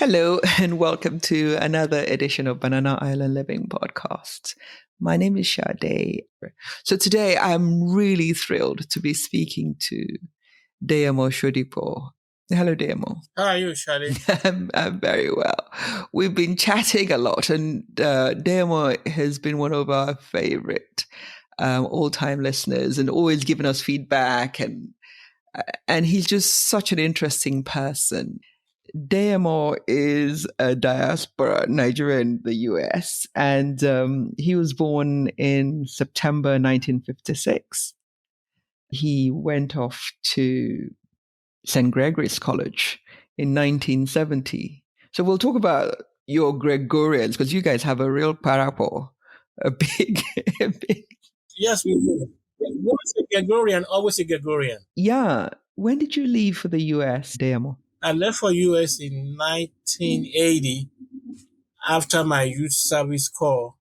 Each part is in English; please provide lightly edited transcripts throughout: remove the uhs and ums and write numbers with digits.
Hello, and welcome to another edition of Banana Island Living Podcast. My name is Sade. So today I'm really thrilled to be speaking to Deyamo Shodipo. Hello, Deyamo. How are you, Sade? I'm very well. We've been chatting a lot, and Deyamo has been one of our favorite all-time listeners and always given us feedback, and he's just such an interesting person. Deyamo is a diaspora Nigerian in the US, and he was born in September 1956. He went off to St. Gregory's College in 1970. So we'll talk about your Gregorians, because you guys have a real parapo, a big. Yes, we do. Once a Gregorian, always a Gregorian. Yeah. When did you leave for the US, Deyamo? I left for US in 1980 after my youth service corps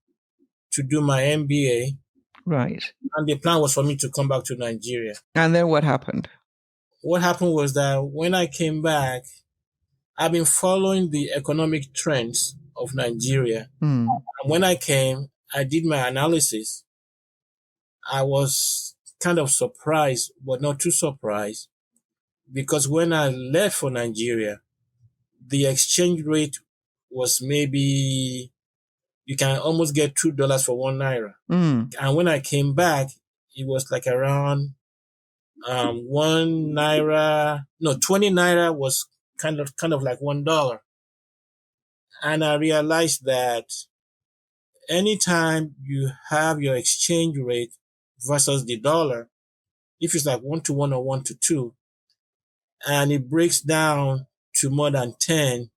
to do my MBA. Right. And the plan was for me to come back to Nigeria. And then what happened? What happened was that when I came back, I've been following the economic trends of Nigeria. And when I came, I did my analysis. I was kind of surprised, but not too surprised, because when I left for Nigeria, the exchange rate was maybe, you can almost get $2 for 1 Naira. And when I came back, it was like around 1 Naira, no, 20 Naira was kind of like $1. And I realized that anytime you have your exchange rate versus the dollar, if it's like 1-to-1 or 1-to-2, and it breaks down to more than 10,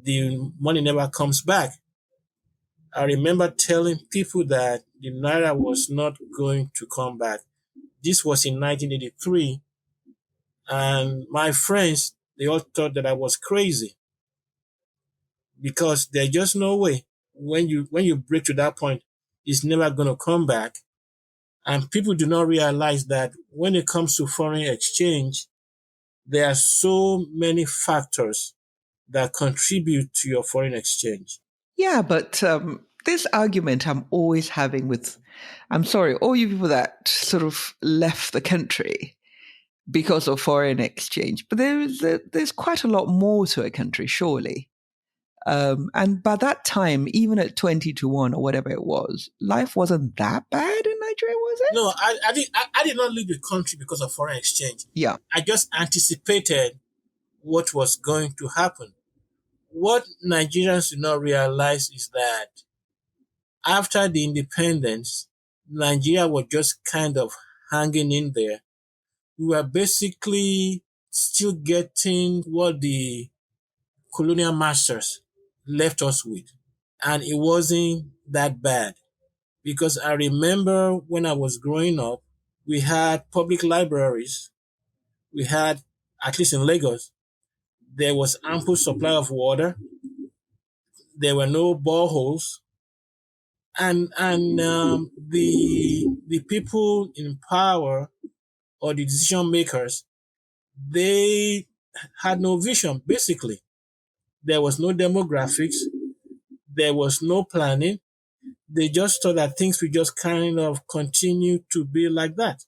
the money never comes back. I remember telling people that the Naira was not going to come back. This was in 1983. And my friends, they all thought that I was crazy, because there's just no way. When you break to that point, it's never going to come back. And people do not realize that when it comes to foreign exchange, there are so many factors that contribute to your foreign exchange. Yeah, but this argument I'm always having with, I'm sorry, all you people that sort of left the country because of foreign exchange, but there's quite a lot more to a country, surely. And by that time, even at 20-to-1 or whatever it was, life wasn't that bad in Nigeria, was it? No, I did not leave the country because of foreign exchange. Yeah. I just anticipated what was going to happen. What Nigerians do not realize is that after the independence, Nigeria was just kind of hanging in there. We were basically still getting what the colonial masters left us with. And it wasn't that bad, because I remember when I was growing up, we had public libraries. We had, at least in Lagos, there was ample supply of water. There were no boreholes. And the people in power, or the decision makers, they had no vision, basically. There was no demographics. There was no planning. They just thought that things would just kind of continue to be like that.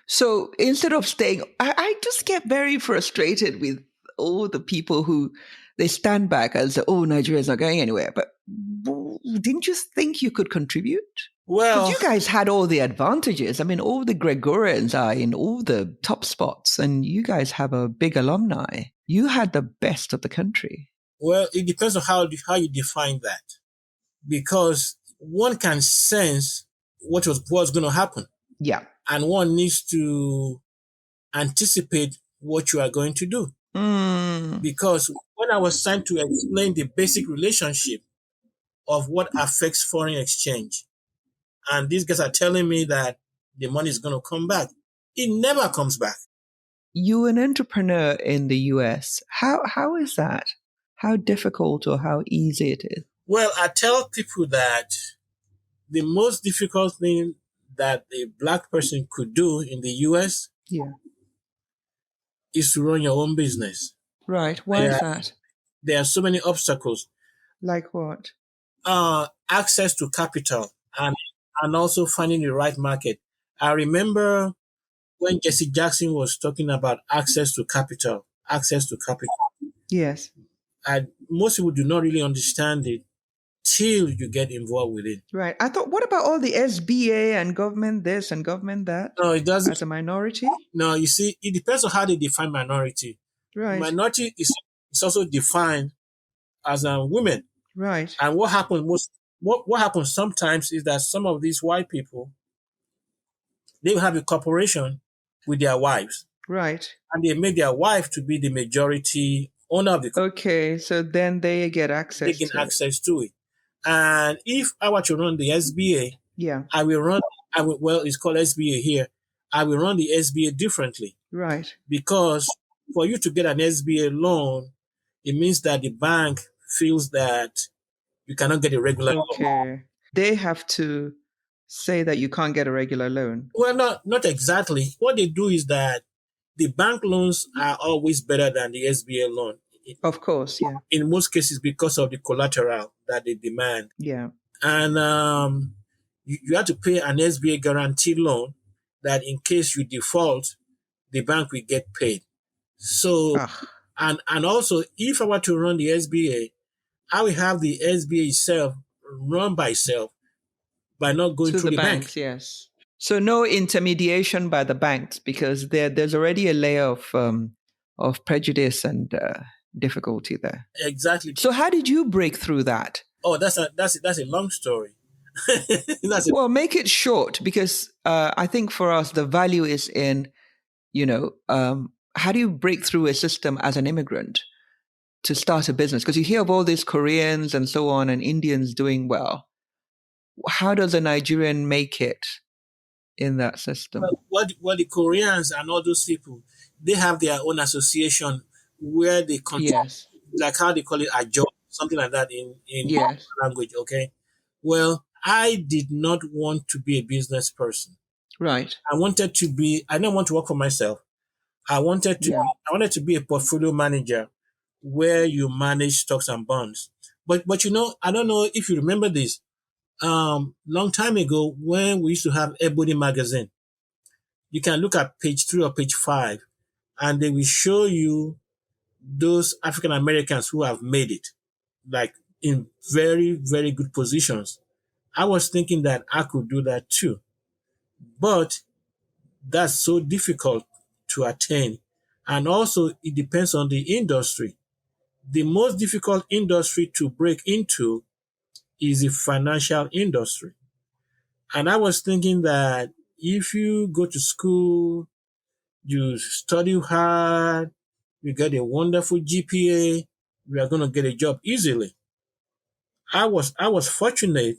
So instead of staying, I just get very frustrated with all the people who they stand back and say, oh, Nigeria's not going anywhere. But didn't you think you could contribute? Well, you guys had all the advantages. I mean, all the Gregorians are in all the top spots, and you guys have a big alumni. You had the best of the country. Well, it depends on how you define that, because one can sense what was going to happen. Yeah. And one needs to anticipate what you are going to do. Because when I was trying to explain the basic relationship of what affects foreign exchange, and these guys are telling me that the money is going to come back, it never comes back. You're an entrepreneur in the US. How is that? How difficult or how easy it is? Well, I tell people that the most difficult thing that a Black person could do in the US is to run your own business. Right. Why is that? There are so many obstacles. Like what? Access to capital and also finding the right market. I remember when Jesse Jackson was talking about access to capital. Yes. Most people do not really understand it till you get involved with it. Right. I thought, what about all the SBA and government this and government that No, it doesn't. as a minority? No, you see, it depends on how they define minority. Right. Minority is also defined as women. Right. And what happens sometimes is that some of these white people, they will have a corporation with their wives. Right. And they make their wife to be the majority owner of the corporation. Okay, so then they get access. They gain access to it. And if I were to run the SBA, yeah, well, it's called SBA here. I will run the SBA differently. Right. Because for you to get an SBA loan, it means that the bank feels that you cannot get a regular loan. They have to say that you can't get a regular loan. Well, not exactly. What they do is that the bank loans are always better than the SBA loan. Of course, yeah. In most cases, because of the collateral that they demand. Yeah. And you have to pay an SBA guarantee loan that in case you default, the bank will get paid. So, and also, if I were to run the SBA, I will have the SBA itself run by itself by not going through the banks, bank. Yes. So no intermediation by the banks because there's already a layer of prejudice and difficulty there. Exactly. So how did you break through that? Oh, that's a long story. Well, make it short because I think for us the value is in, how do you break through a system as an immigrant to start a business? Because you hear of all these Koreans and so on and Indians doing well. How does a Nigerian make it in that system? Well, the Koreans and all those people, they have their own association where they contact, like how they call it, a job, something like that in language. Okay. Well, I did not want to be a business person. Right. I didn't want to work for myself. I wanted to be a portfolio manager where you manage stocks and bonds. But I don't know if you remember this. Long time ago when we used to have Ebony magazine, you can look at page 3 or page 5 and they will show you those African Americans who have made it, like in very, very good positions. I was thinking that I could do that too. But that's so difficult to attain. And also it depends on the industry. The most difficult industry to break into is the financial industry. And I was thinking that if you go to school, you study hard, you get a wonderful GPA, you are going to get a job easily. I was fortunate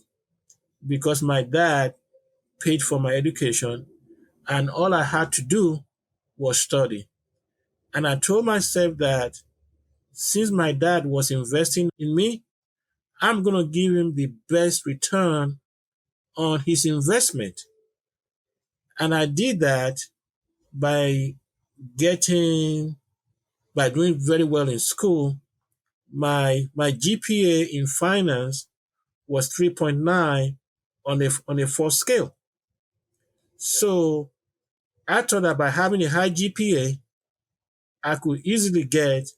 because my dad paid for my education and all I had to do was study. And I told myself that since my dad was investing in me, I'm going to give him the best return on his investment. And I did that by doing very well in school. My GPA in finance was 3.9 on a 4 scale. So I thought that by having a high GPA, I could easily get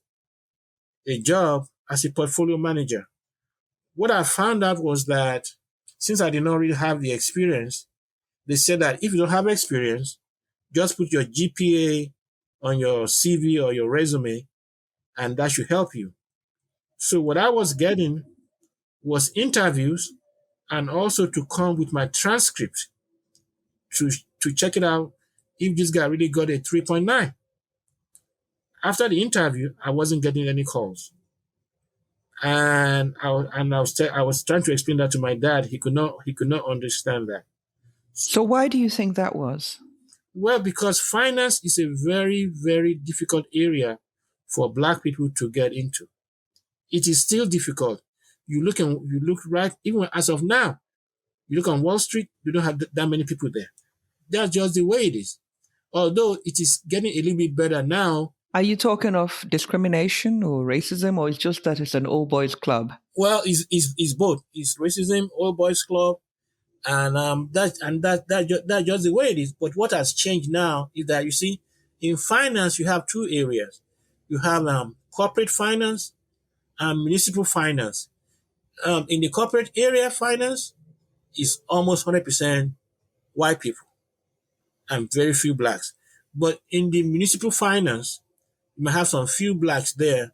a job as a portfolio manager. What I found out was that since I did not really have the experience, they said that if you don't have experience, just put your GPA on your CV or your resume, and that should help you. So what I was getting was interviews and also to come with my transcript to check it out if this guy really got a 3.9. After the interview, I wasn't getting any calls. And I was trying to explain that to my dad. He could not understand that. So why do you think that was? Well, because finance is a very, very difficult area for Black people to get into. It is still difficult. You look right, even as of now, you look on Wall Street, you don't have that many people there. That's just the way it is. Although it is getting a little bit better now Are you talking of discrimination or racism, or it's just that it's an all boys club? Well, it's both. It's racism, all boys club, and that's just the way it is. But what has changed now is that you see, in finance you have two areas. You have corporate finance and municipal finance. In the corporate area, finance is almost 100% white people and very few blacks. But in the municipal finance, you might have some few blacks there,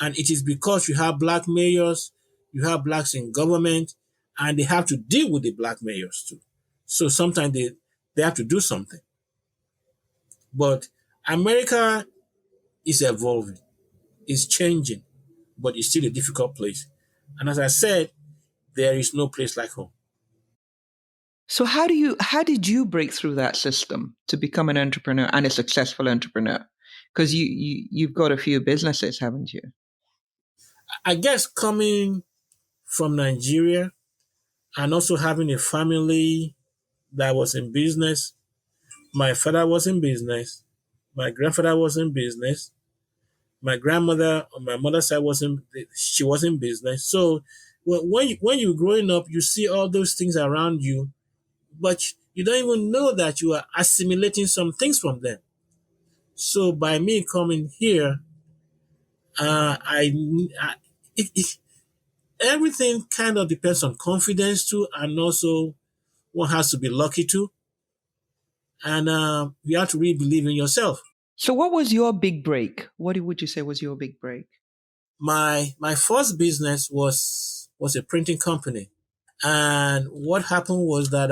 and it is because you have black mayors, you have blacks in government, and they have to deal with the black mayors too. So sometimes they have to do something. But America is evolving, it's changing, but it's still a difficult place. And as I said, there is no place like home. So how did you break through that system to become an entrepreneur and a successful entrepreneur? Because you've got a few businesses, haven't you? I guess coming from Nigeria and also having a family that was in business. My father was in business. My grandfather was in business. My grandmother on my mother's side she was in business. So when you're growing up, you see all those things around you, but you don't even know that you are assimilating some things from them. So by me coming here, it, everything kind of depends on confidence too, and also one has to be lucky too, and you have to really believe in yourself. So what was your big break? What would you say was your big break? My first business was a printing company, and what happened was that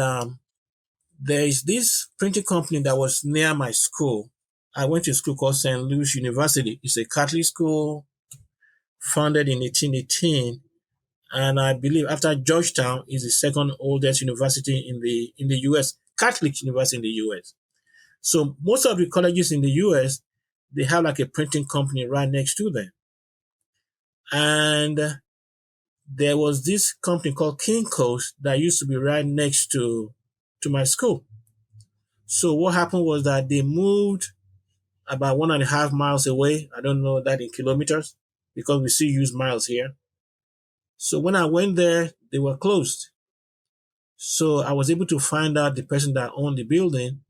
there is this printing company that was near my school. I went to a school called St. Louis University. It's a Catholic school founded in 1818, and I believe after Georgetown is the second oldest university in the U.S. Catholic university in the U.S. So most of the colleges in the U.S. they have like a printing company right next to them, and there was this company called King Coast that used to be right next to my school. So what happened was that they moved about 1.5 miles away. I don't know that in kilometers because we still use miles here. So when I went there, they were closed. So I was able to find out the person that owned the building,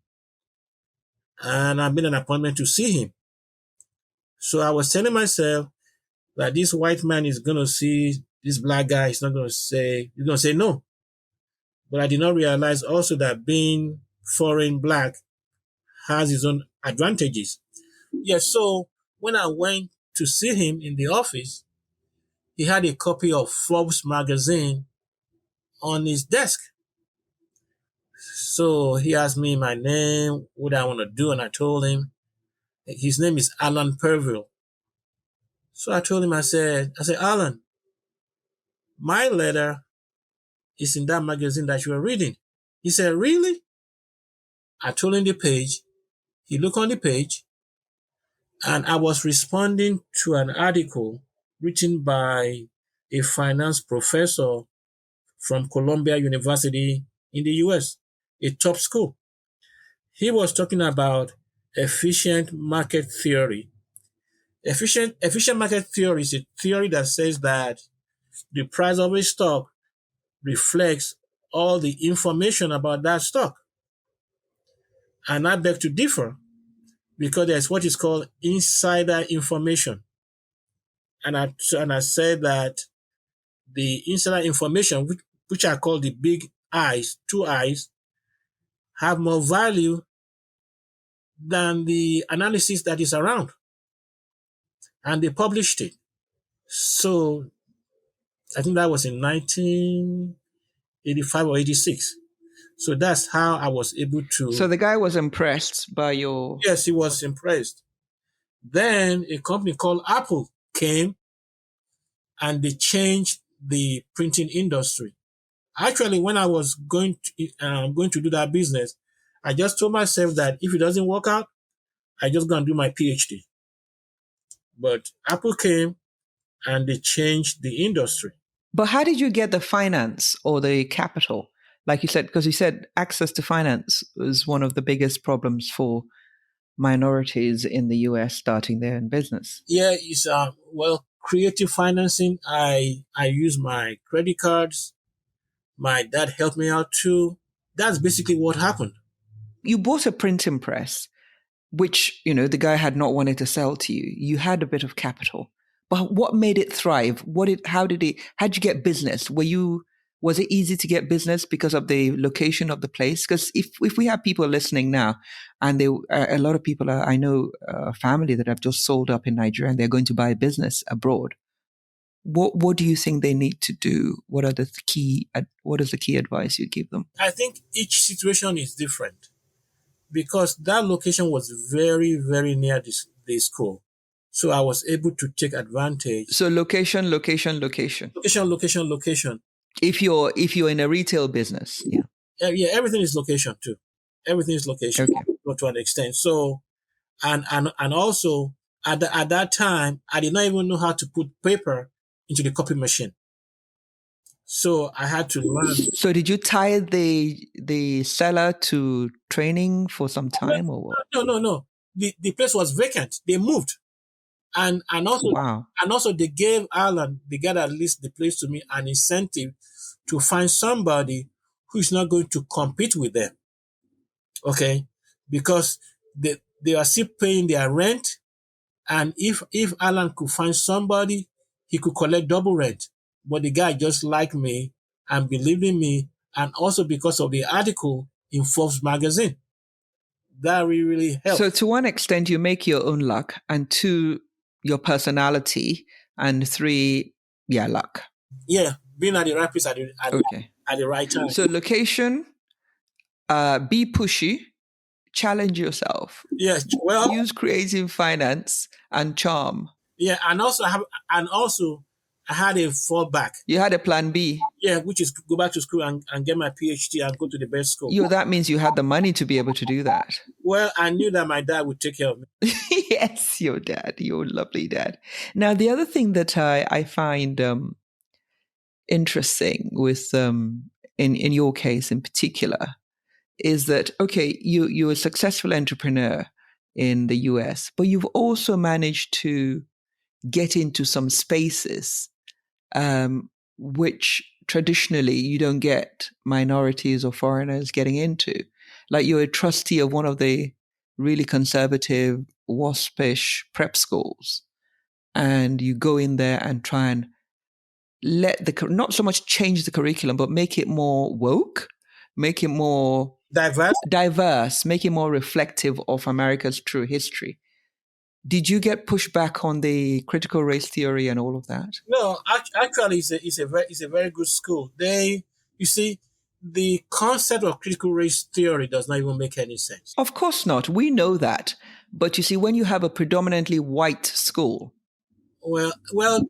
and I made an appointment to see him. So I was telling myself that this white man is going to see this black guy. He's going to say no. But I did not realize also that being foreign black has its own advantages. Yes, so when I went to see him in the office, he had a copy of Forbes magazine on his desk. So he asked me my name, what I want to do, and I told him his name is Alan Perville. So I told him, I said, Alan, my letter is in that magazine that you are reading. He said, really? I told him the page. He looked on the page, and I was responding to an article written by a finance professor from Columbia University in the US, a top school. He was talking about efficient market theory. Efficient market theory is a theory that says that the price of a stock reflects all the information about that stock. And I beg to differ because there's what is called insider information. And I said that the insider information, which are called the big I's, two I's, have more value than the analysis that is around. And they published it. So I think that was in 1985 or 86. So that's how I was able to. So the guy was impressed by your. Yes, he was impressed. Then a company called Apple came and they changed the printing industry. Actually, when I was going to do that business, I just told myself that if it doesn't work out, I just going to do my PhD. But Apple came and they changed the industry. But how did you get the finance or the capital? Like you said, because you said access to finance was one of the biggest problems for minorities in the US starting their own business? Yeah, it's creative financing. I use my credit cards. My dad helped me out too. That's basically what happened. You bought a printing press, which, the guy had not wanted to sell to you. You had a bit of capital. But what made it thrive? How'd you get business? Was it easy to get business because of the location of the place? Because if we have people listening now, and a lot of people I know a family that have just sold up in Nigeria and they're going to buy a business abroad. What do you think they need to do? What is the key advice you give them? I think each situation is different because that location was very, very near the school. So I was able to take advantage. So location. Location. If you're in a retail business, yeah. Yeah, everything is location too. Everything is location to an extent. So, and also at that time, I did not even know how to put paper into the copy machine. So I had to learn. So did you tie the seller to training for some time or what? No. The place was vacant. They moved. And also they gave Alan, the guy that leased the place to me, an incentive to find somebody who is not going to compete with them. Okay? Because they are still paying their rent. And if Alan could find somebody, he could collect double rent. But the guy just liked me and believed in me. And also because of the article in Forbes magazine. That really helped. So to one extent, you make your own luck. And two, your personality. And three, luck. Yeah, being at the right place at the right time. So location, be pushy, challenge yourself. Yes, well, use creative finance and charm. Yeah, and also I had a fallback. You had a plan B. Yeah, which is go back to school and get my PhD and go to the best school. That means you had the money to be able to do that. Well, I knew that my dad would take care of me. Yes, your lovely dad. Now, the other thing that I find interesting with in your case in particular is that, okay, you're a successful entrepreneur in the US, but you've also managed to get into some spaces which traditionally you don't get minorities or foreigners getting into. Like you're a trustee of one of the really conservative, waspish prep schools, and you go in there and try and not so much change the curriculum, but make it more woke, make it more diverse, make it more reflective of America's true history. Did you get pushback on the critical race theory and all of that? No, actually, it's a very good school. You see, the concept of critical race theory does not even make any sense. Of course not. We know that. But you see, when you have a predominantly white school, well,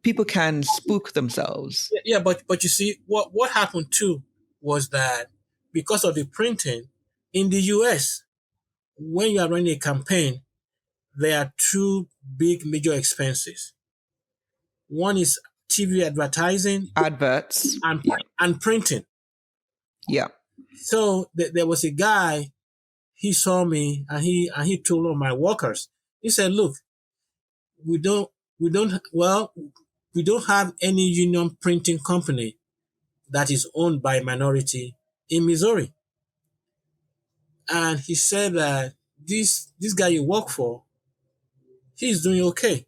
people can spook themselves. Yeah, but you see, what happened too was that because of the printing in the US, when you are running a campaign, there are two big major expenses. One is TV advertising, adverts, and printing. Yeah. So there was a guy. He saw me and he told all my workers. He said, "Look, we don't have any union printing company that is owned by a minority in Missouri." And he said that this guy you work for, he's doing okay.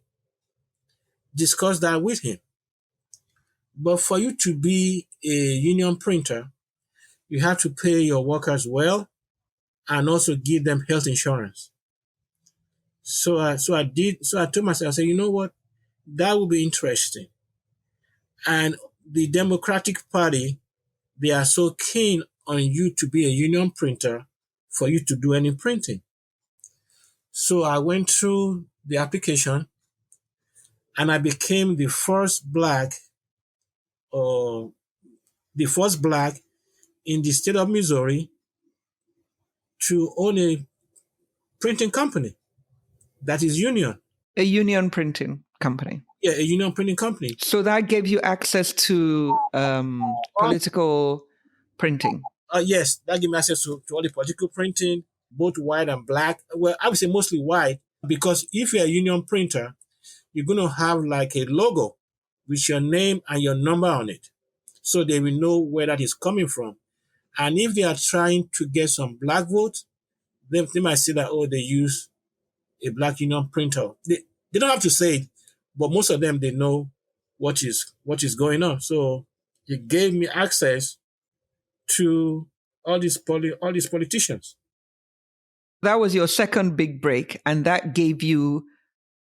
Discuss that with him. But for you to be a union printer, you have to pay your workers well and also give them health insurance. So I told myself, I said, you know what? That would be interesting. And the Democratic Party, they are so keen on you to be a union printer for you to do any printing. So I went through the application and I became the first black in the state of Missouri to own a printing company that is union. A union printing company. Yeah, a union printing company. So that gave you access to political printing. Yes, that gave me access to all the political printing. both white and black. Well, I would say mostly white, because if you're a union printer, you're going to have like a logo with your name and your number on it. So they will know where that is coming from. And if they are trying to get some black votes, they might say that, oh, they use a black union printer. They don't have to say it, but most of them, they know what is going on. So it gave me access to all these politicians. That was your second big break, and that gave you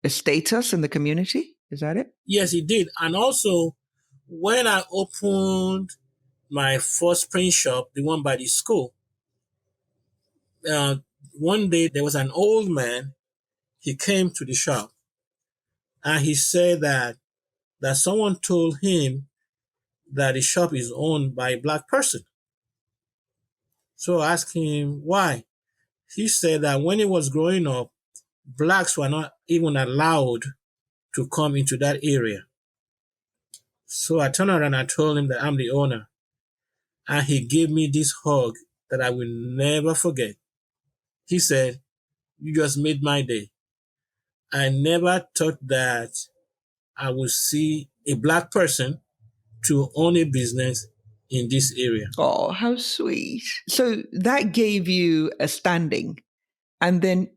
a status in the community. Is that it? Yes, it did. And also, when I opened my first print shop, the one by the school, one day there was an old man. He came to the shop and he said that someone told him that the shop is owned by a black person. So I asked him why. He said that when he was growing up, blacks were not even allowed to come into that area. So I turned around and I told him that I'm the owner. And he gave me this hug that I will never forget. He said, "You just made my day. I never thought that I would see a black person to own a business in this area." Oh, how sweet. So that gave you a standing. And then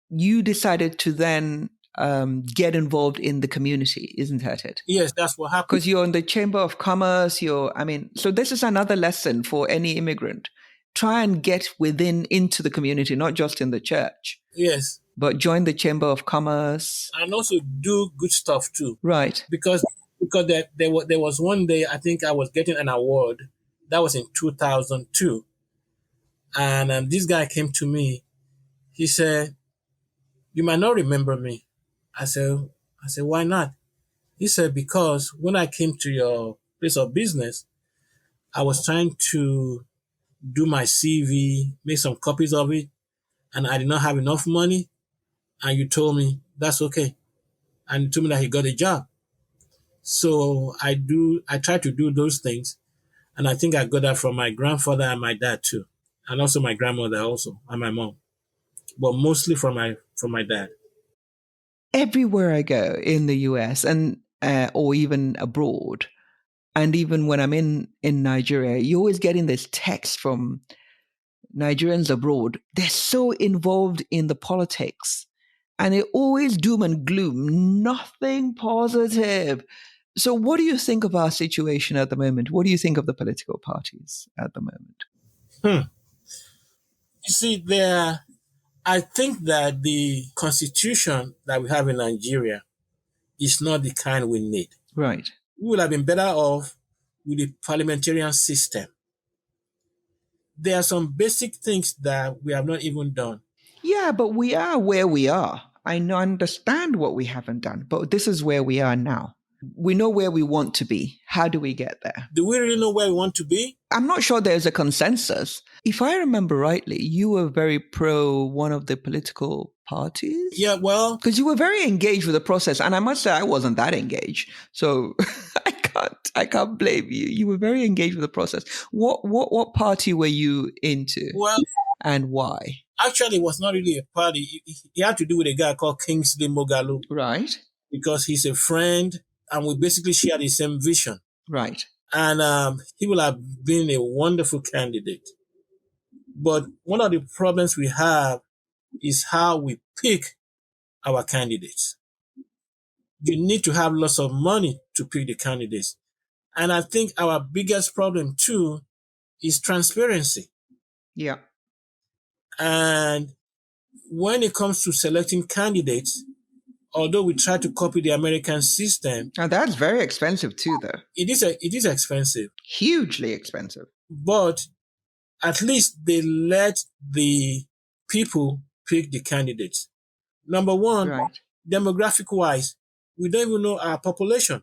you decided to then get involved in the community, isn't that it? Yes, that's what happened. Because you're in the Chamber of Commerce, so this is another lesson for any immigrant. Try and get into the community, not just in the church. Yes. But join the Chamber of Commerce. And also do good stuff too. Right. Because there was one day, I think I was getting an award. That was in 2002. And this guy came to me. He said, "You might not remember me." I said, "Why not?" He said, "Because when I came to your place of business, I was trying to do my CV, make some copies of it, and I did not have enough money. And you told me that's okay." And he told me that he got a job. So I try to do those things. And I think I got that from my grandfather and my dad too. And also my grandmother also, and my mom. But mostly from my dad. Everywhere I go in the US and or even abroad, and even when I'm in Nigeria, you're always getting this text from Nigerians abroad. They're so involved in the politics, and it always doom and gloom, nothing positive. So what do you think of our situation at the moment? What do you think of the political parties at the moment? You see, I think that the constitution that we have in Nigeria is not the kind we need. Right. We would have been better off with the parliamentarian system. There are some basic things that we have not even done. Yeah, but we are where we are. I understand what we haven't done, but this is where we are now. We know where we want to be. How do we get there? Do we really know where we want to be? I'm not sure there's a consensus. If I remember rightly, you were very pro one of the political parties. Yeah, well, because you were very engaged with the process, and I must say I wasn't that engaged. So I can't blame you. You were very engaged with the process. What party were you into? Well, and why? Actually, it was not really a party. It had to do with a guy called Kingsley Moghalu. Right. Because he's a friend, and we basically share the same vision. Right. And he will have been a wonderful candidate. But one of the problems we have is how we pick our candidates. You need to have lots of money to pick the candidates. And I think our biggest problem too is transparency. Yeah. And when it comes to selecting candidates, although we try to copy the American system. And that's very expensive too, though. It is expensive. Hugely expensive. But at least they let the people pick the candidates. Number one, right. Demographic-wise, we don't even know our population.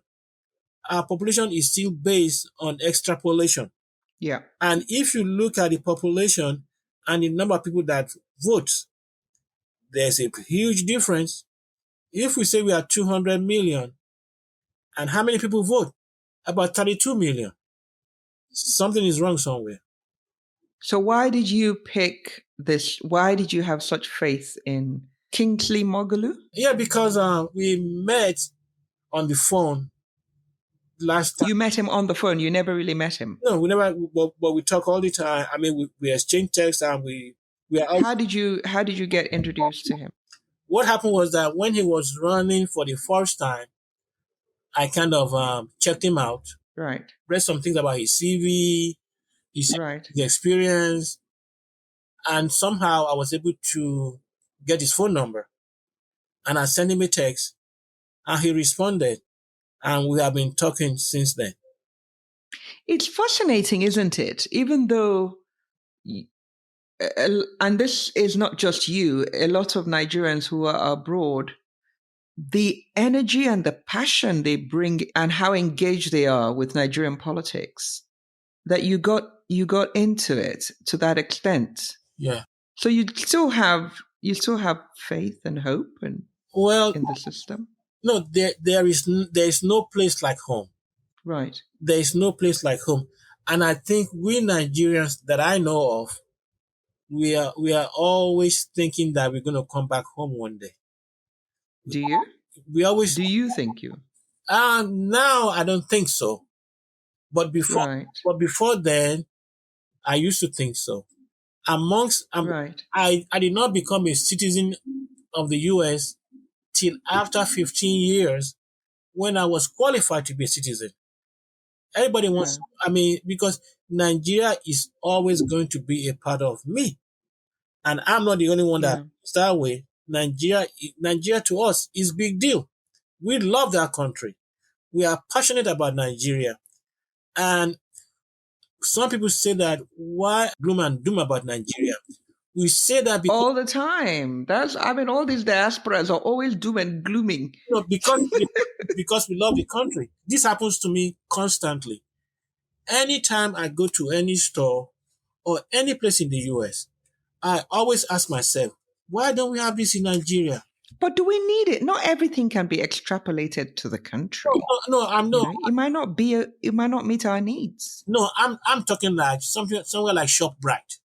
Our population is still based on extrapolation. Yeah. And if you look at the population and the number of people that vote, there's a huge difference. If we say we are 200 million, and how many people vote? About 32 million. Something is wrong somewhere. So why did you pick this? Why did you have such faith in Kingsley Mogulu? Yeah, because we met on the phone last time. You met him on the phone. You never really met him. No, we never, but we talk all the time. I mean, we exchange texts and we are. How did you get introduced to him? What happened was that when he was running for the first time, I kind of checked him out. Right. Read some things about his CV, his experience, and somehow I was able to get his phone number. And I sent him a text, and he responded, and we have been talking since then. It's fascinating, isn't it? Even though, and this is not just you, a lot of Nigerians who are abroad, the energy and the passion they bring and how engaged they are with Nigerian politics, that you got into it to that extent. Yeah. So you still have faith and hope in the system. No, there is no place like home. Right. There is no place like home, and I think we Nigerians that I know of, we are always thinking that we're going to come back home one day. Do you? We always. Do you think you? Now I don't think so, but before then, I used to think so. I did not become a citizen of the U.S. till after 15 years when I was qualified to be a citizen. Everybody wants, because Nigeria is always going to be a part of me. And I'm not the only one that start with. Nigeria to us is big deal. We love that country. We are passionate about Nigeria. And some people say that why gloom and doom about Nigeria? We say that because all the time. All these diasporas are always doom and glooming. Because we love the country. This happens to me constantly. Anytime I go to any store or any place in the US, I always ask myself, why don't we have this in Nigeria? But do we need it? Not everything can be extrapolated to the country. No, I'm not. It might not meet our needs. No, I'm talking like somewhere like ShopRite.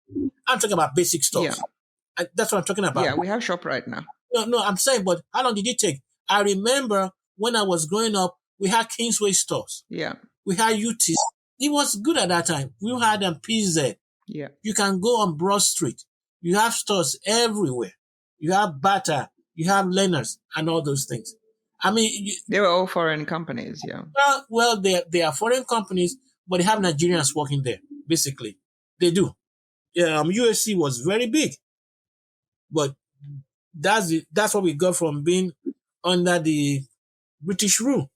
I'm talking about basic stuff. Yeah. That's what I'm talking about. Yeah, we have ShopRite now. No, I'm saying, but how long did it take? I remember when I was growing up, we had Kingsway stores. Yeah. We had UTs. It was good at that time. We had PZ. Yeah. You can go on Broad Street. You have stores everywhere. You have Bata. You have Leonard's and all those things. I mean, they were all foreign companies. Yeah. Well, they are foreign companies, but they have Nigerians working there. Basically, they do. USC was very big, but that's what we got from being under the British rule.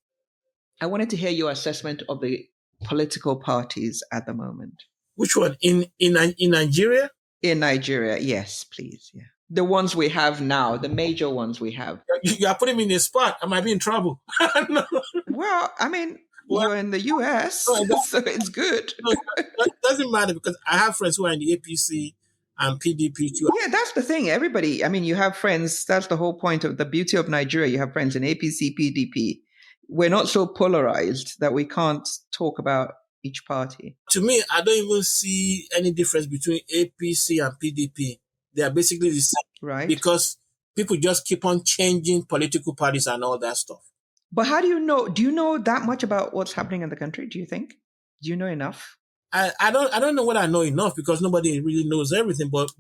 I wanted to hear your assessment of the political parties at the moment. Which one? In Nigeria? In Nigeria, yes, please. Yeah. The ones we have now, the major ones we have. You are putting me in a spot. I might be in trouble. No. Well, I mean, you're in the US, so it's good. No, it doesn't matter because I have friends who are in the APC and PDP too. Yeah, that's the thing. Everybody, I mean, you have friends. That's the whole point of the beauty of Nigeria. You have friends in APC, PDP. We're not so polarized that we can't talk about each party. To me, I don't even see any difference between APC and PDP. They are basically the same. Right. Because people just keep on changing political parties and all that stuff. But how do you know? Do you know that much about what's happening in the country? Do you think? Do you know enough? I don't know what I know enough because nobody really knows everything. But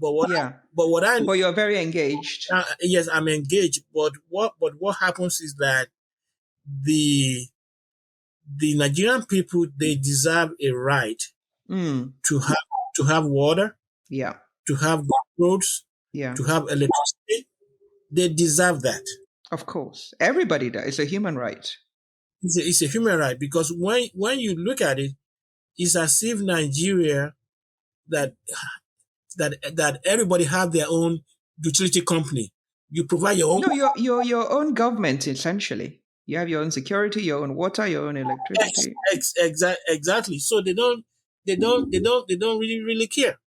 you're very engaged. Yes, I'm engaged. But what happens is that the Nigerian people, they deserve a right to have water. Yeah. To have roads. Yeah. To have electricity. They deserve that. Of course. Everybody does. It's a human right. It's a human right because when you look at it, it's as if Nigeria that everybody have their own utility company. You provide your own. No, your own government essentially. You have your own security, your own water, your own electricity. Exactly. So they don't really care.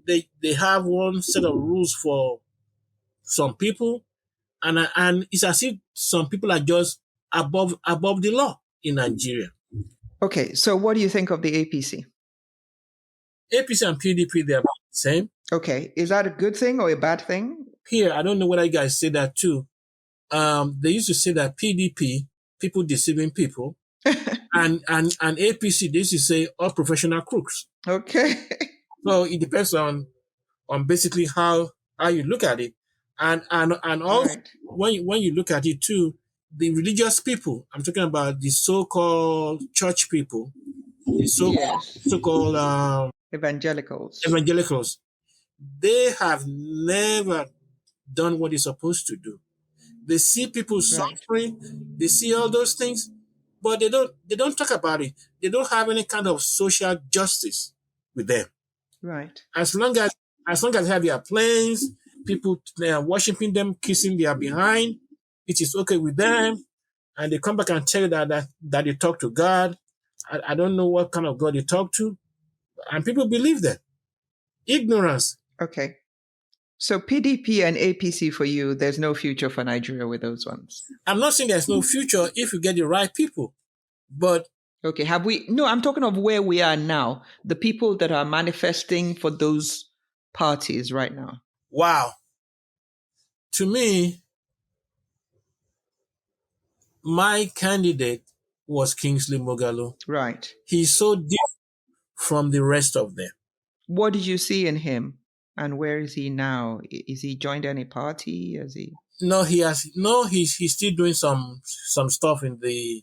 They have one set of rules for some people, and it's as if some people are just above the law in Nigeria. Okay, so what do you think of the APC? APC and PDP, they're about the same. Okay. Is that a good thing or a bad thing? Here, I don't know whether you guys say that too. They used to say that PDP, people deceiving people, and APC, they used to say all professional crooks. Okay. So it depends on basically how you look at it, and also Right. when you look at it too, the religious people. I'm talking about the so-called church people, the Yes. so-called Evangelicals. evangelicals. They have never done what they're supposed to do. They see people Right. suffering, they see all those things, but they don't talk about it. They don't have any kind of social justice with them. Right. As long as they have their planes, people worshiping them, kissing their behind, it is okay with them. And they come back and tell you that they talk to God. I don't know what kind of God they talk to, and people believe that. Ignorance. Okay. So PDP and APC for you, there's no future for Nigeria with those ones. I'm not saying there's no future if you get the right people, but okay, have we? No, I'm talking of where we are now. The people that are manifesting for those parties right now. Wow. To me, my candidate was Kingsley Moghalu. Right. He's so different from the rest of them. What did you see in him? And where is he now? Is he joined any party? Is he? No, he's still doing some stuff in the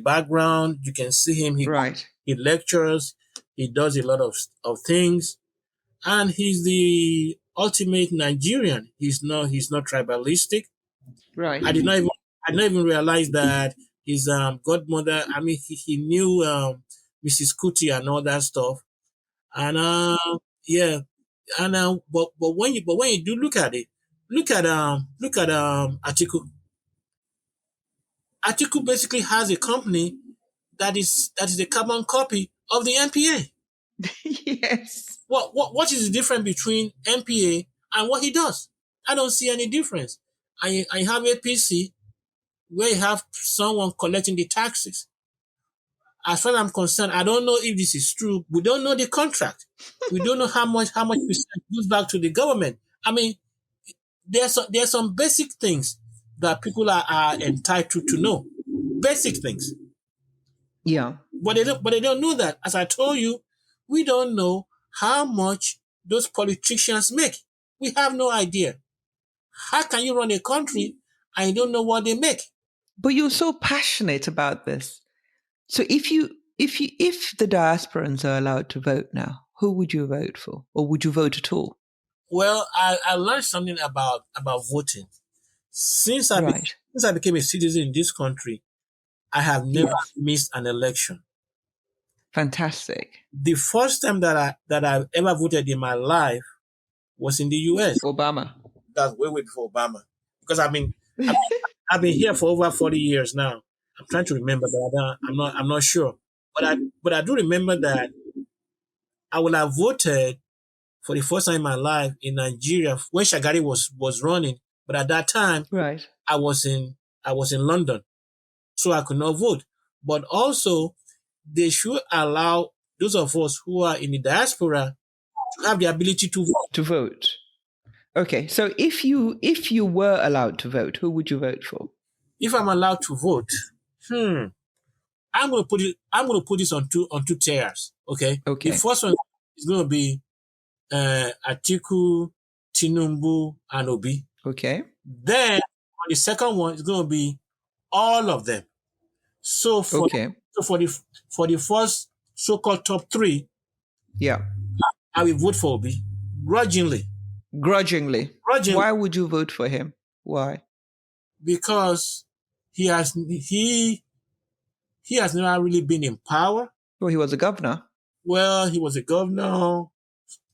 background. You can see him. He lectures. He does a lot of things, and he's the ultimate Nigerian. He's not tribalistic. Right. I did not even realize that his godmother. I mean, he knew Mrs. Kuti and all that stuff, and yeah, and but when you do look at it, look at Atiku. Atiku basically has a company that is a carbon copy of the NPA. Yes. What is the difference between NPA and what he does? I don't see any difference. I have APC where you have someone collecting the taxes. As far as I'm concerned, I don't know if this is true. We don't know the contract. We don't know how much percent goes back to the government. I mean, there's some basic things that people are entitled to know. Basic things. Yeah. But they don't know that. As I told you, we don't know how much those politicians make. We have no idea. How can you run a country and you don't know what they make? But you're so passionate about this. So if the diasporans are allowed to vote now, who would you vote for? Or would you vote at all? Well, I learned something about voting. Since I became a citizen in this country, I have never missed an election. Fantastic. The first time that I ever voted in my life was in the US. Obama. That's way before Obama. Because I've been here for over 40 years now. I'm trying to remember, but I'm not sure. But I do remember that I would have voted for the first time in my life in Nigeria when Shagari was running. But at that time, right, I was in London, so I could not vote. But also, they should allow those of us who are in the diaspora to have the ability to vote. To vote. Okay, so if you were allowed to vote, who would you vote for? If I'm allowed to vote, I'm going to put this on two tiers. Okay. Okay. The first one is going to be Atiku, Tinubu, and Obi. Okay. Then the second one is going to be all of them. So for the first so-called top three, I will vote for Obi grudgingly. Why would you vote for him? Why? Because he has never really been in power. Well, he was a governor. Well, he was a governor.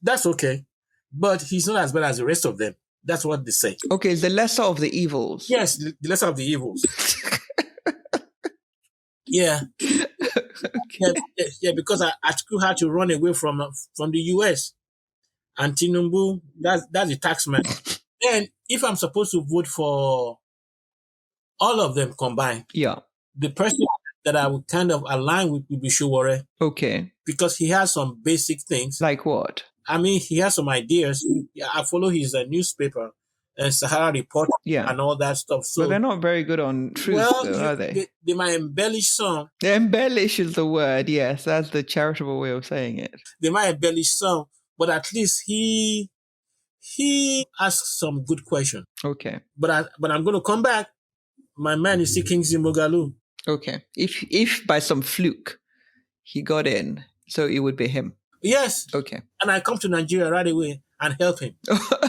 That's okay. But he's not as bad as the rest of them. That's what they say. Okay, it's the lesser of the evils. Yes, the lesser of the evils. Yeah. Okay. Yeah, because Atiku had to run away from the US. And Tinubu, that's the tax man. Then, if I'm supposed to vote for all of them combined, the that I would kind of align with Bishowore. Okay. Because he has some basic things. Like what? I mean, he has some ideas. I follow his newspaper, Sahara Report, and all that stuff. So, but they're not very good on truth, though, are they? They might embellish some. Embellish is the word, yes. That's the charitable way of saying it. They might embellish some, but at least he asks some good questions. Okay. But I'm going to come back. My man is seeking Zimogalu. Okay. If by some fluke he got in, so it would be him. Yes. Okay. And I come to Nigeria right away and help him.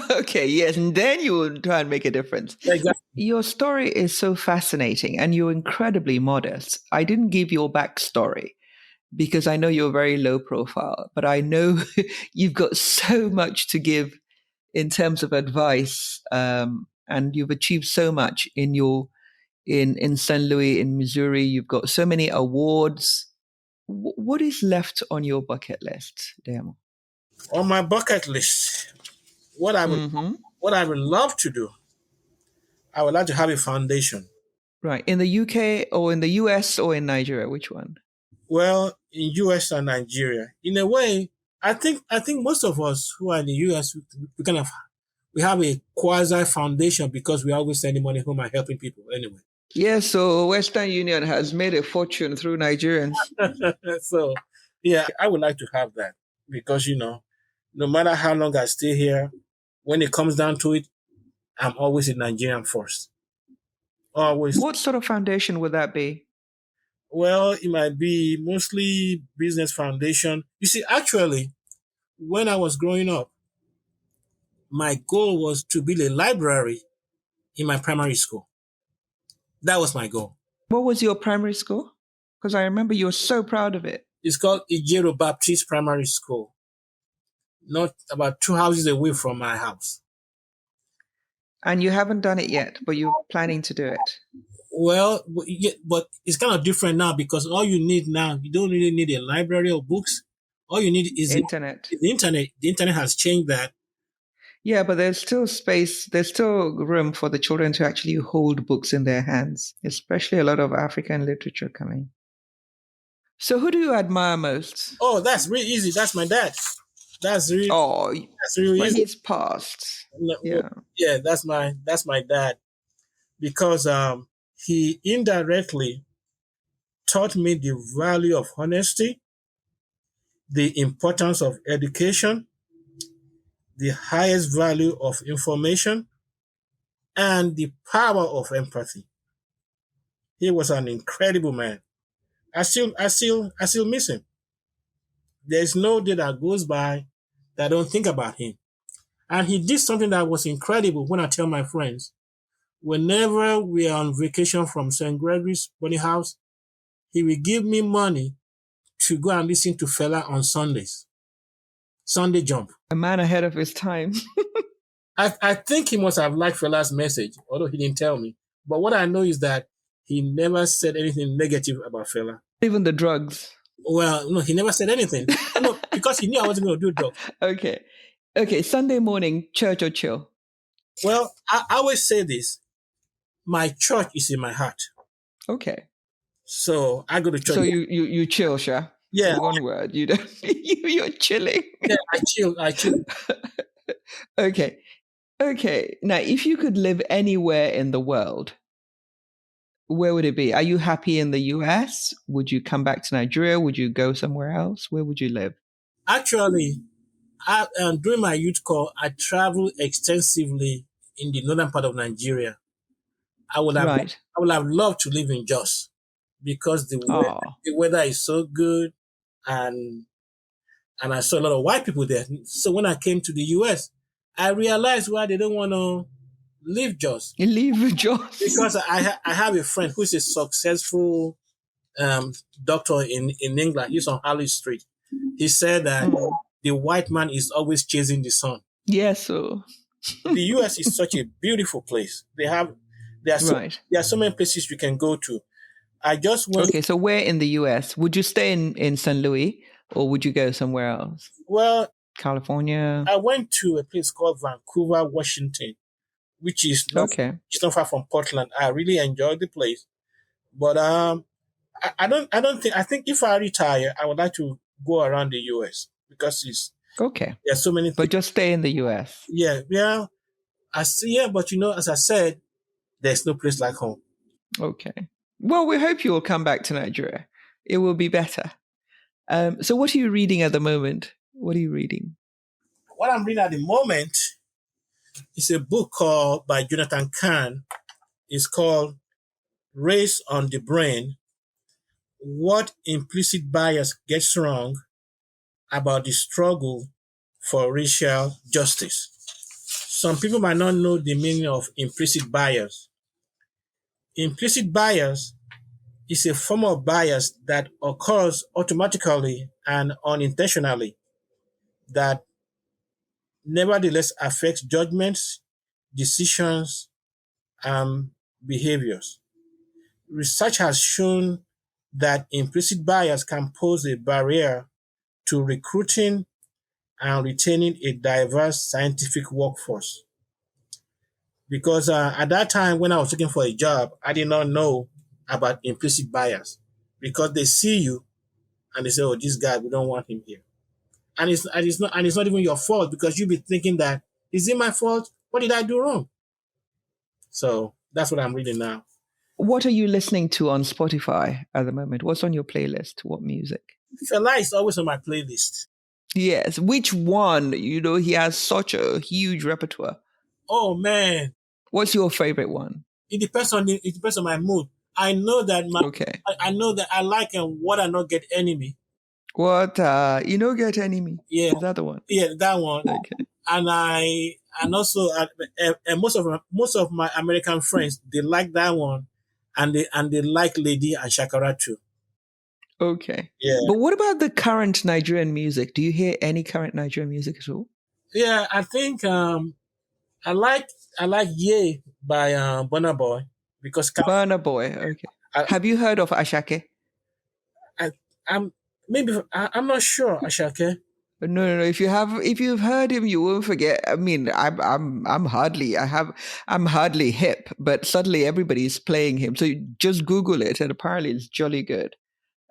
Okay, yes. And then you will try and make a difference. Exactly. Your story is so fascinating and you're incredibly modest. I didn't give your backstory because I know you're very low profile, but I know you've got so much to give in terms of advice, and you've achieved so much in St. Louis, in Missouri. You've got so many awards. What is left on your bucket list, Demo? On my bucket list, what I would love to do, I would like to have a foundation. Right. In the UK or in the US or in Nigeria? Which one? Well, in US and Nigeria. In a way, I think most of us who are in the US, we have a quasi foundation because we always sending money home and helping people anyway. Yeah, so Western Union has made a fortune through Nigerians. So, yeah, I would like to have that because, no matter how long I stay here, when it comes down to it, I'm always a Nigerian first. Always. What sort of foundation would that be? Well, it might be mostly business foundation. You see, actually, when I was growing up, my goal was to build a library in my primary school. That was my goal. What was your primary school? Because I remember you were so proud of it. It's called Ijero Baptist Primary School. Not about 2 houses away from my house. And you haven't done it yet, but you're planning to do it. Well, but it's kind of different now because all you need now, you don't really need a library or books. All you need is internet. The internet. The internet has changed that. Yeah, but there's still space. There's still room for the children to actually hold books in their hands, especially a lot of African literature coming. So who do you admire most? Oh, that's really easy. That's my dad. That's really easy. He's passed. Yeah, that's my dad. Because he indirectly taught me the value of honesty, the importance of education, the highest value of information, and the power of empathy. He was an incredible man. I still miss him. There's no day that goes by that I don't think about him. And he did something that was incredible when I tell my friends. Whenever we are on vacation from St. Gregory's Bunny House, he will give me money to go and listen to Fela on Sundays. Sunday Jump. A man ahead of his time. I think he must have liked Fela's message, although he didn't tell me. But what I know is that he never said anything negative about Fela. Even the drugs. Well, no, he never said anything. No, because he knew I wasn't going to do drugs. Okay. Sunday morning, church or chill? Well, I always say this. My church is in my heart. Okay. So I go to church. So you chill, Sha? Yeah. One word. You don't. You're chilling. Yeah, I chill. Okay. Now, if you could live anywhere in the world, where would it be? Are you happy in the US? Would you come back to Nigeria? Would you go somewhere else? Where would you live? Actually, during my youth call, I traveled extensively in the northern part of Nigeria. I would have loved to live in Jos because the weather is so good, and I saw a lot of white people there. So when I came to the US, I realized why they don't want to leave Jos. Leave Jos because I have a friend who's a successful doctor in England. He's on Harley Street. He said that the white man is always chasing the sun. Yes, so the US is such a beautiful place. There are so many places you can go to. I just went. Okay, so where in the US? Would you stay in St. Louis or would you go somewhere else? Well, California. I went to a place called Vancouver, Washington, which is not far from Portland. I really enjoyed the place. But I think if I retire, I would like to go around the US because Okay. there's so many things. But just stay in the US. Yeah. I see, yeah, but as I said, there's no place like home. Okay. Well, we hope you will come back to Nigeria. It will be better. So what are you reading at the moment? What are you reading? What I'm reading at the moment is a book by Jonathan Kahn. It's called Race on the Brain: What Implicit Bias Gets Wrong About the Struggle for Racial Justice. Some people might not know the meaning of implicit bias. Implicit bias is a form of bias that occurs automatically and unintentionally that nevertheless affects judgments, decisions, and behaviors. Research has shown that implicit bias can pose a barrier to recruiting and retaining a diverse scientific workforce. Because at that time when I was looking for a job, I did not know about implicit bias because they see you and they say, "Oh, this guy, we don't want him here." And it's not even your fault because you'll be thinking that, is it my fault? What did I do wrong? So that's what I'm reading now. What are you listening to on Spotify at the moment? What's on your playlist? What music? Fela is always on my playlist. Yes. Which one? He has such a huge repertoire. Oh man. What's your favorite one? It depends on my mood. I know that Okay. I know that I like What I Not Get Enemy. What Get Enemy? Yeah. Is that the one? Yeah, that one. Okay. And also most of my American friends, they like that one, and they like Lady and Shakara too. Okay. Yeah. But what about the current Nigerian music? Do you hear any current Nigerian music at all? Yeah, I think I like Ye by Burna Boy because Burna Boy. Okay. Have you heard of Ashake? I'm not sure, Ashake. No. If you've heard him, you won't forget. I mean, I'm hardly hip, but suddenly everybody's playing him. So you just Google it, and apparently it's jolly good.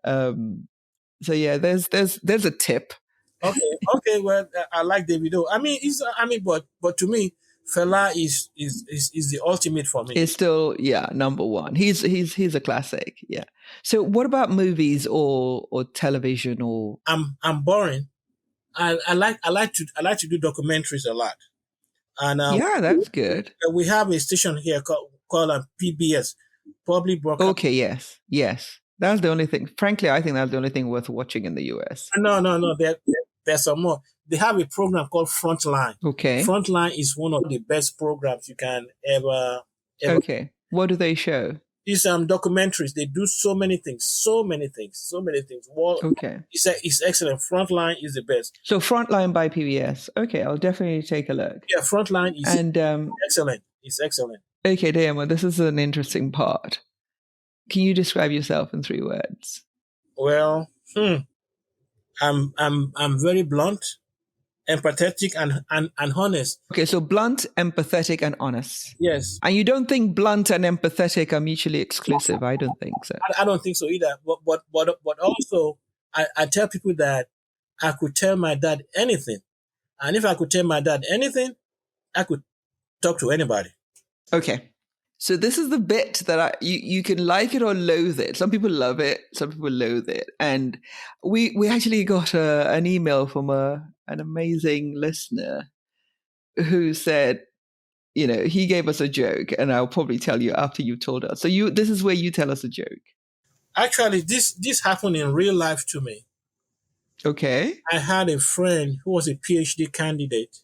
So yeah, there's a tip. Okay. Well, I like Davido. But to me, Fela is the ultimate for me. It's still number one. He's a classic. Yeah. So what about movies or television or? I'm boring. I like to do documentaries a lot, and yeah, that's good. we have a station here called PBS, Public Broadcast. Okay, yes, that's the only thing. Frankly, I think that's the only thing worth watching in the US. No, there's some more. They have a program called Frontline. Okay, Frontline is one of the best programs you can ever. Okay, what do they show? These documentaries. They do so many things. Well, okay, it's excellent. Frontline is the best. So Frontline by PBS. Okay, I'll definitely take a look. Yeah, Frontline is excellent. It's excellent. Okay, Diaspora, this is an interesting part. Can you describe yourself in 3 words? Well, I'm very blunt, empathetic, and honest. Okay, so blunt, empathetic, and honest. Yes. And you don't think blunt and empathetic are mutually exclusive? I don't think so. I don't think so either. But also, I tell people that I could tell my dad anything, and if I could tell my dad anything, I could talk to anybody. Okay. So this is the bit that you can like it or loathe it. Some people love it, some people loathe it. And we actually got an email from an amazing listener who said, he gave us a joke, and I'll probably tell you after you told us. So this is where you tell us a joke. Actually, this happened in real life to me. Okay. I had a friend who was a PhD candidate,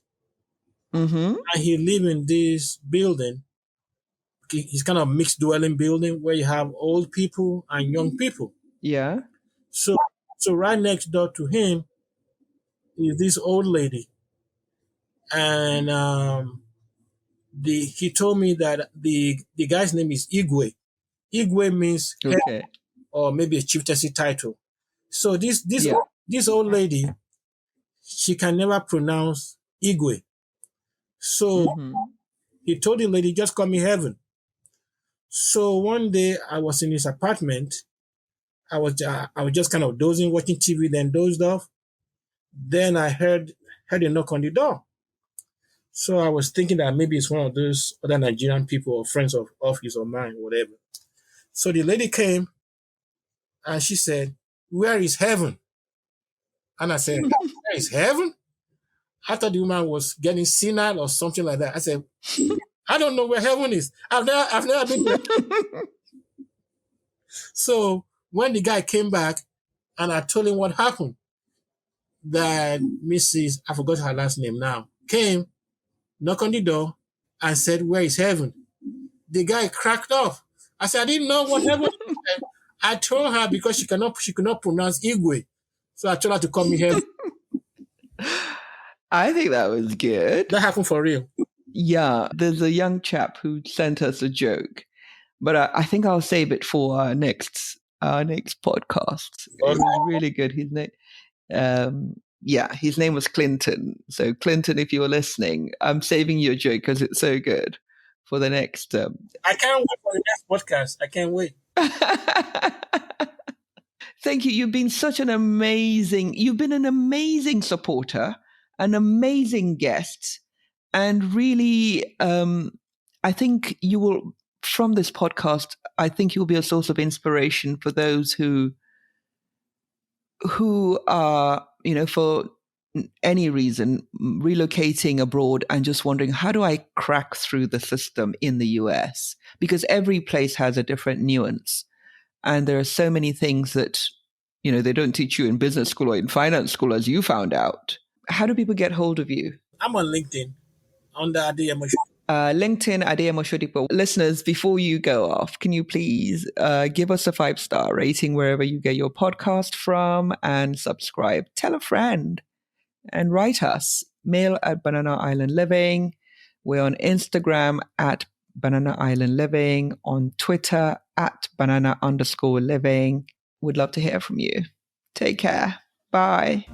and he lived in this building. It's kind of mixed dwelling building where you have old people and young people. Yeah. So right next door to him is this old lady, and he told me that the guy's name is Igwe. Igwe means head, or maybe a chieftaincy title. So this old lady, she can never pronounce Igwe. So he told the lady, just call me Heaven. So one day I was in his apartment, I was just kind of dozing, watching TV, then dozed off. Then I heard a knock on the door. So I was thinking that maybe it's one of those other Nigerian people or friends of office or mine, whatever. So the lady came and she said, "Where is heaven?" And I said, "Where is heaven?" I thought the woman was getting senile or something like that. I said, "I don't know where heaven is. I've never been there." So when the guy came back and I told him what happened, that Mrs. I forgot her last name now, came, knocked on the door, and said, "Where is heaven?" The guy cracked up. I said, "I didn't know what heaven was." I told her because she could not pronounce Igwe. So I told her to call me heaven. I think that was good. That happened for real. Yeah, there's a young chap who sent us a joke, but I think I'll save it for our next podcast. Okay. It was really good. His name was Clinton. So Clinton, if you're listening, I'm saving you a joke because it's so good for the next. I can't wait for the next podcast. I can't wait. Thank you. You've been an amazing supporter, an amazing guest. And really, I think you will, from this podcast, I think you'll be a source of inspiration for those who are, for any reason, relocating abroad and just wondering, how do I crack through the system in the US? Because every place has a different nuance. And there are so many things that, they don't teach you in business school or in finance school, as you found out. How do people get hold of you? I'm on LinkedIn under Ayo LinkedIn, Ayo Aderinwale. Listeners, before you go off, can you please give us a 5-star rating wherever you get your podcast from and subscribe? Tell a friend and write us. Mail at Banana Island Living. We're on Instagram at Banana Island Living, on Twitter at Banana_Living. We'd love to hear from you. Take care. Bye.